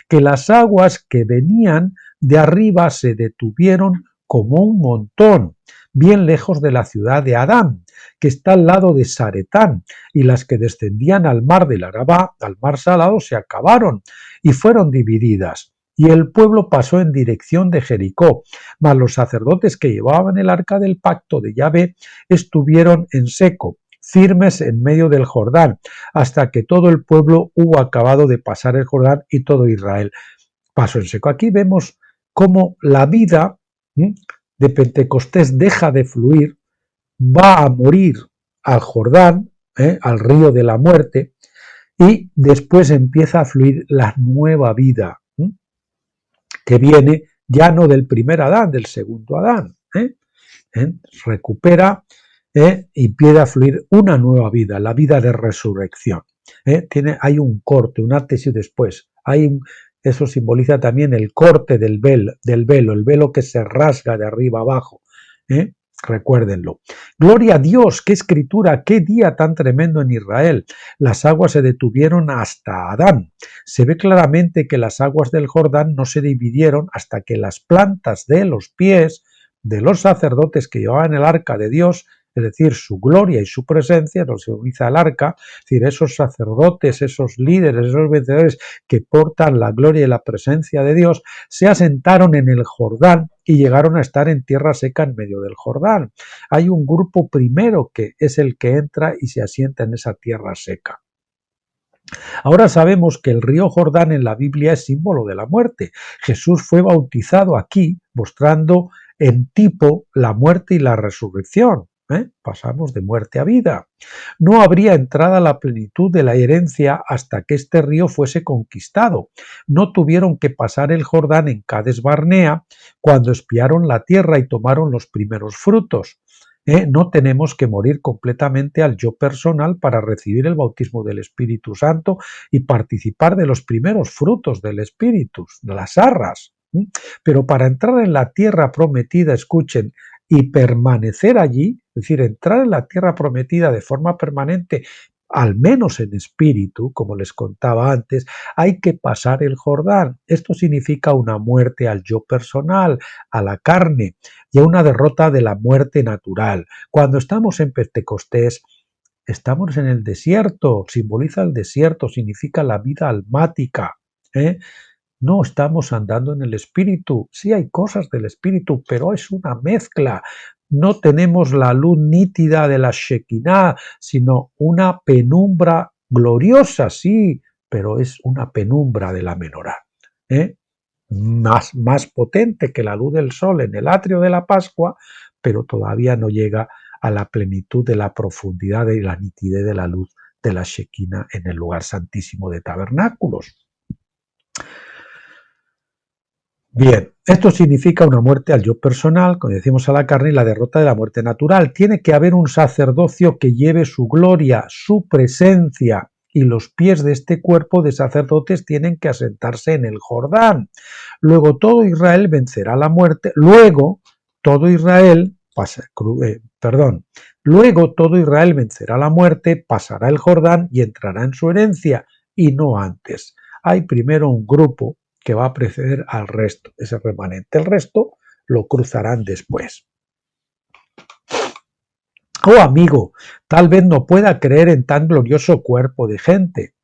B: que las aguas que venían de arriba se detuvieron como un montón, bien lejos de la ciudad de Adán, que está al lado de Saretán, y las que descendían al mar del Arabá, al mar salado, se acabaron y fueron divididas. Y el pueblo pasó en dirección de Jericó, mas los sacerdotes que llevaban el arca del pacto de Yahvé estuvieron en seco, firmes en medio del Jordán, hasta que todo el pueblo hubo acabado de pasar el Jordán y todo Israel pasó en seco. Aquí vemos cómo la vida de Pentecostés deja de fluir va a morir al Jordán, al río de la muerte, y después empieza a fluir la nueva vida, que viene ya no del primer Adán, del segundo Adán. Recupera y empieza a fluir una nueva vida, la vida de resurrección. Hay un corte, un antes y después. Eso simboliza también el corte del velo, el velo que se rasga de arriba abajo. Recuérdenlo. Gloria a Dios, qué escritura, qué día tan tremendo en Israel. Las aguas se detuvieron hasta Adán. Se ve claramente que las aguas del Jordán no se dividieron hasta que las plantas de los pies de los sacerdotes que llevaban el arca de Dios, es decir, su gloria y su presencia, nos simboliza el arca, es decir, esos sacerdotes, esos líderes, esos vencedores que portan la gloria y la presencia de Dios, se asentaron en el Jordán y llegaron a estar en tierra seca en medio del Jordán. Hay un grupo primero que es el que entra y se asienta en esa tierra seca. Ahora sabemos que el río Jordán en la Biblia es símbolo de la muerte. Jesús fue bautizado aquí, mostrando en tipo la muerte y la resurrección. Pasamos de muerte a vida. No habría entrada a la plenitud de la herencia hasta que este río fuese conquistado. No tuvieron que pasar el Jordán en Cades Barnea cuando espiaron la tierra y tomaron los primeros frutos. No tenemos que morir completamente al yo personal para recibir el bautismo del Espíritu Santo y participar de los primeros frutos del Espíritu, de las arras. Pero para entrar en la tierra prometida, escuchen, y permanecer allí, es decir, entrar en la tierra prometida de forma permanente, al menos en espíritu, como les contaba antes, hay que pasar el Jordán. Esto significa una muerte al yo personal, a la carne, y a una derrota de la muerte natural. Cuando estamos en Pentecostés, estamos en el desierto, simboliza el desierto, significa la vida almática. No estamos andando en el espíritu. Sí hay cosas del espíritu, pero es una mezcla. No tenemos la luz nítida de la Shekinah, sino una penumbra gloriosa, sí, pero es una penumbra de la menorá. Más potente que la luz del sol en el atrio de la Pascua, pero todavía no llega a la plenitud de la profundidad y la nitidez de la luz de la Shekinah en el lugar santísimo de tabernáculos. Bien, esto significa una muerte al yo personal, como decimos, a la carne, y la derrota de la muerte natural. Tiene que haber un sacerdocio que lleve su gloria, su presencia, y los pies de este cuerpo de sacerdotes tienen que asentarse en el Jordán. Luego todo Israel vencerá la muerte. Luego todo Israel vencerá la muerte, pasará el Jordán y entrará en su herencia, y no antes. Hay primero un grupo que va a preceder al resto, ese remanente. El resto lo cruzarán después. Oh amigo, tal vez no pueda creer en tan glorioso cuerpo de gente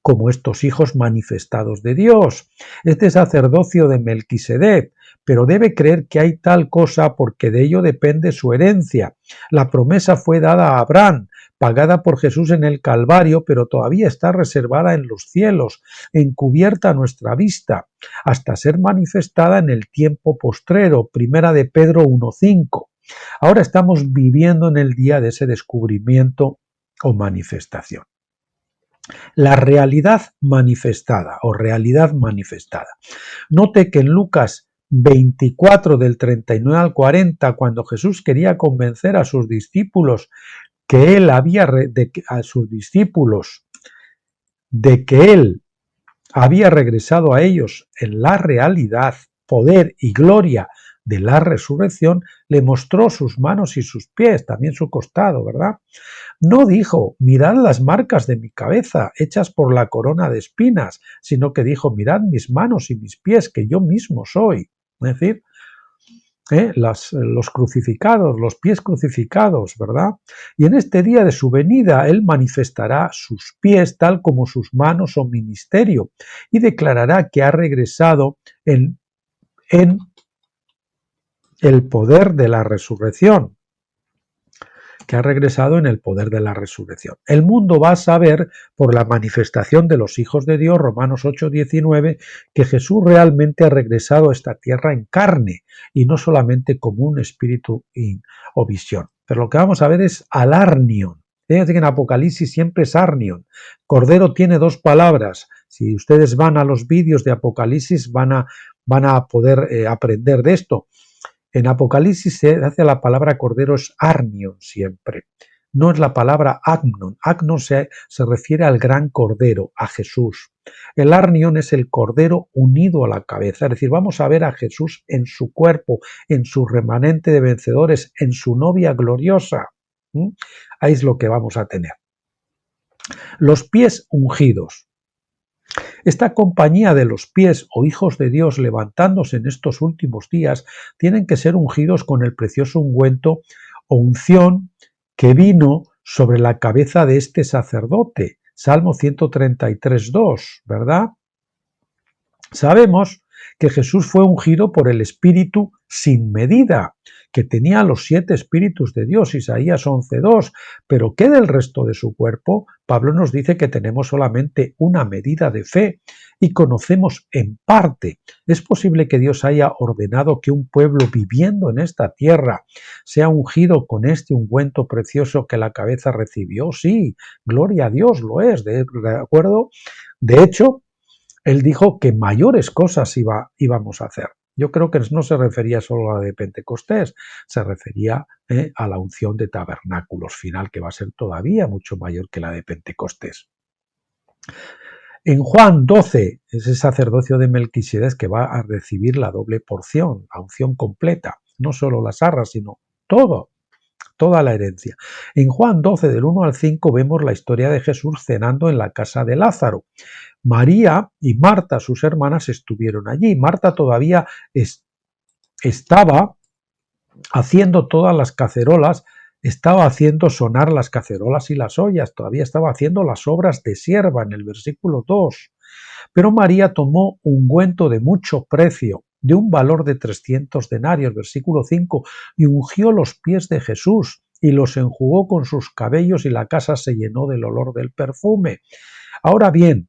B: como estos hijos manifestados de Dios, este sacerdocio de Melquisedec, pero debe creer que hay tal cosa porque de ello depende su herencia. La promesa fue dada a Abraham, pagada por Jesús en el Calvario, pero todavía está reservada en los cielos, encubierta a nuestra vista, hasta ser manifestada en el tiempo postrero. Primera de Pedro 1:5. Ahora estamos viviendo en el día de ese descubrimiento o manifestación. La realidad manifestada o realidad manifestada. Note que en Lucas 24 del 39 al 40, cuando Jesús quería convencer a sus discípulos de que él había regresado a ellos en la realidad, poder y gloria de la resurrección, le mostró sus manos y sus pies, también su costado, ¿verdad? No dijo, mirad las marcas de mi cabeza hechas por la corona de espinas, sino que dijo, mirad mis manos y mis pies, que yo mismo soy. Es decir, los crucificados, los pies crucificados, ¿verdad? Y en este día de su venida, Él manifestará sus pies tal como sus manos o ministerio y declarará que ha regresado en el poder de la resurrección. que ha regresado en el poder de la resurrección. El mundo va a saber por la manifestación de los hijos de Dios, Romanos 8:19, que Jesús realmente ha regresado a esta tierra en carne y no solamente como un espíritu o visión. Pero lo que vamos a ver es alarnion. Fíjense que en Apocalipsis siempre es arnion. Cordero tiene dos palabras. Si ustedes van a los vídeos de Apocalipsis van a poder aprender de esto. En Apocalipsis se hace la palabra cordero es arnion siempre. No es la palabra agnon. Agnon se refiere al gran cordero, a Jesús. El arnion es el cordero unido a la cabeza. Es decir, vamos a ver a Jesús en su cuerpo, en su remanente de vencedores, en su novia gloriosa. Ahí es lo que vamos a tener. Los pies ungidos. Esta compañía de los pies o hijos de Dios levantándose en estos últimos días tienen que ser ungidos con el precioso ungüento o unción que vino sobre la cabeza de este sacerdote. Salmo 133:2, ¿verdad? Sabemos que Jesús fue ungido por el Espíritu sin medida, que tenía los 7 espíritus de Dios, Isaías 11:2, pero ¿qué del resto de su cuerpo? Pablo nos dice que tenemos solamente una medida de fe y conocemos en parte. ¿Es posible que Dios haya ordenado que un pueblo viviendo en esta tierra sea ungido con este ungüento precioso que la cabeza recibió? Sí, gloria a Dios, lo es, ¿de acuerdo? De hecho, él dijo que mayores cosas íbamos a hacer. Yo creo que no se refería solo a la de Pentecostés, se refería a la unción de tabernáculos final, que va a ser todavía mucho mayor que la de Pentecostés. En Juan 12, ese sacerdocio de Melquisedec que va a recibir la doble porción, la unción completa, no solo las arras, sino toda la herencia. En Juan 12, del 1 al 5, vemos la historia de Jesús cenando en la casa de Lázaro. María y Marta, sus hermanas, estuvieron allí. Marta todavía estaba haciendo todas las cacerolas, estaba haciendo sonar las cacerolas y las ollas, todavía estaba haciendo las obras de sierva en el versículo 2. Pero María tomó ungüento de mucho precio, de un valor de 300 denarios, versículo 5, y ungió los pies de Jesús y los enjugó con sus cabellos y la casa se llenó del olor del perfume. Ahora bien,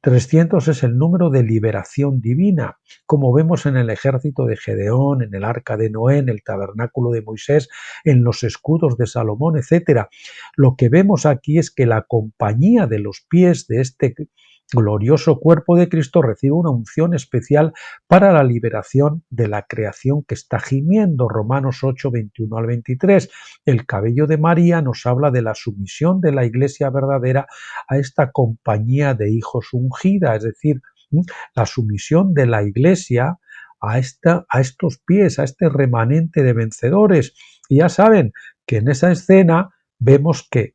B: 300 es el número de liberación divina, como vemos en el ejército de Gedeón, en el arca de Noé, en el tabernáculo de Moisés, en los escudos de Salomón, etc. Lo que vemos aquí es que la compañía de los pies de este glorioso cuerpo de Cristo recibe una unción especial para la liberación de la creación que está gimiendo. Romanos 8, 21 al 23. El cabello de María nos habla de la sumisión de la iglesia verdadera a esta compañía de hijos ungida, es decir, la sumisión de la iglesia a estos pies, a este remanente de vencedores. Y ya saben que en esa escena vemos que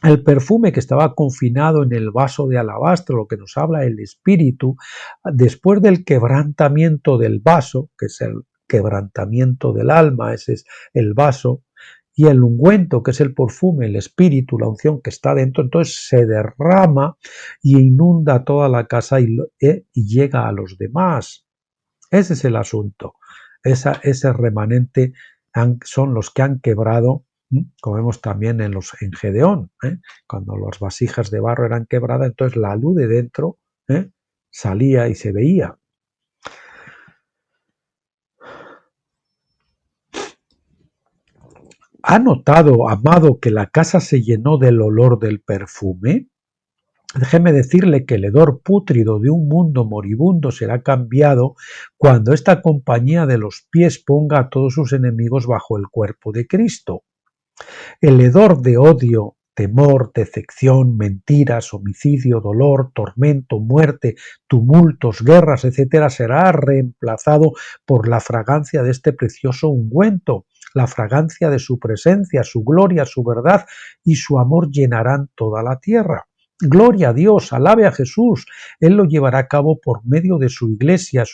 B: el perfume que estaba confinado en el vaso de alabastro, lo que nos habla el Espíritu, después del quebrantamiento del vaso, que es el quebrantamiento del alma, ese es el vaso, y el ungüento, que es el perfume, el Espíritu, la unción que está dentro, entonces se derrama y inunda toda la casa y llega a los demás. Ese es el asunto. Ese remanente son los que han quebrado, como vemos también en Gedeón, cuando las vasijas de barro eran quebradas, entonces la luz de dentro salía y se veía. ¿Ha notado, amado, que la casa se llenó del olor del perfume? Déjeme decirle que el hedor pútrido de un mundo moribundo será cambiado cuando esta compañía de los pies ponga a todos sus enemigos bajo el cuerpo de Cristo. El hedor de odio, temor, decepción, mentiras, homicidio, dolor, tormento, muerte, tumultos, guerras, etc., será reemplazado por la fragancia de este precioso ungüento. La fragancia de su presencia, su gloria, su verdad y su amor llenarán toda la tierra. Gloria a Dios, alabe a Jesús. Él lo llevará a cabo por medio de su iglesia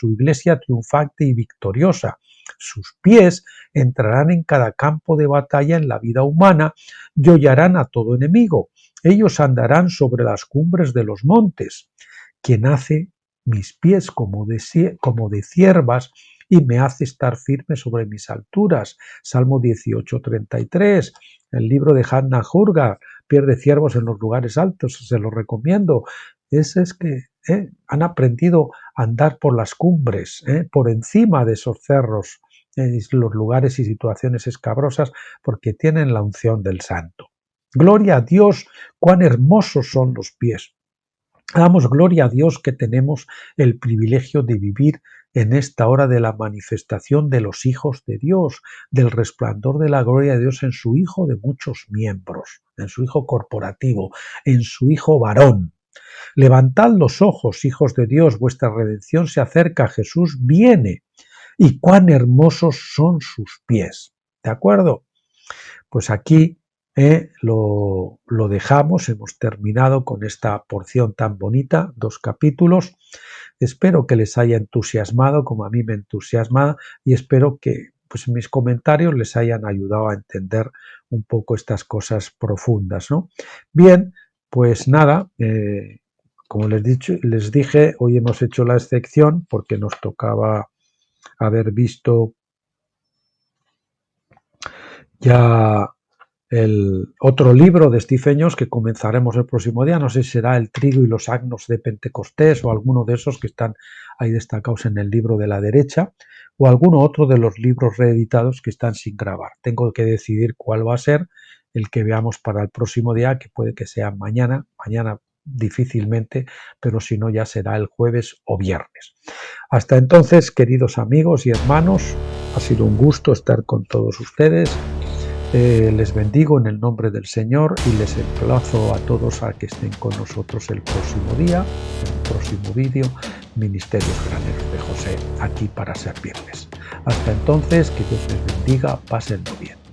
B: triunfante y victoriosa. Sus pies entrarán en cada campo de batalla en la vida humana y hollarán a todo enemigo. Ellos andarán sobre las cumbres de los montes. Quien hace mis pies como de ciervas y me hace estar firme sobre mis alturas. Salmo 18:33, el libro de Hannah Hurgar, pierde ciervos en los lugares altos, se lo recomiendo. Es que han aprendido a andar por las cumbres, por encima de esos cerros, los lugares y situaciones escabrosas, porque tienen la unción del Santo. Gloria a Dios, cuán hermosos son los pies. Damos gloria a Dios que tenemos el privilegio de vivir en esta hora de la manifestación de los hijos de Dios, del resplandor de la gloria de Dios en su Hijo de muchos miembros, en su Hijo corporativo, en su Hijo varón. Levantad los ojos, hijos de Dios, vuestra redención se acerca, Jesús viene, y cuán hermosos son sus pies. ¿De acuerdo? Pues aquí lo dejamos, hemos terminado con esta porción tan bonita, 2 capítulos. Espero que les haya entusiasmado como a mí me entusiasma y espero que pues, mis comentarios les hayan ayudado a entender un poco estas cosas profundas, ¿no? Bien, pues nada, como les dije, hoy hemos hecho la excepción porque nos tocaba haber visto ya el otro libro de Stephen Jones que comenzaremos el próximo día, no sé si será El trigo y los agnos de Pentecostés o alguno de esos que están ahí destacados en el libro de la derecha o alguno otro de los libros reeditados que están sin grabar. Tengo que decidir cuál va a ser el que veamos para el próximo día, que puede que sea mañana difícilmente, pero si no ya será el jueves o viernes. Hasta entonces, queridos amigos y hermanos, ha sido un gusto estar con todos ustedes. Les bendigo en el nombre del Señor y les emplazo a todos a que estén con nosotros el próximo día, en el próximo vídeo, Ministerios Graneros de José, aquí para servirles. Hasta entonces, que Dios les bendiga, pásenlo bien.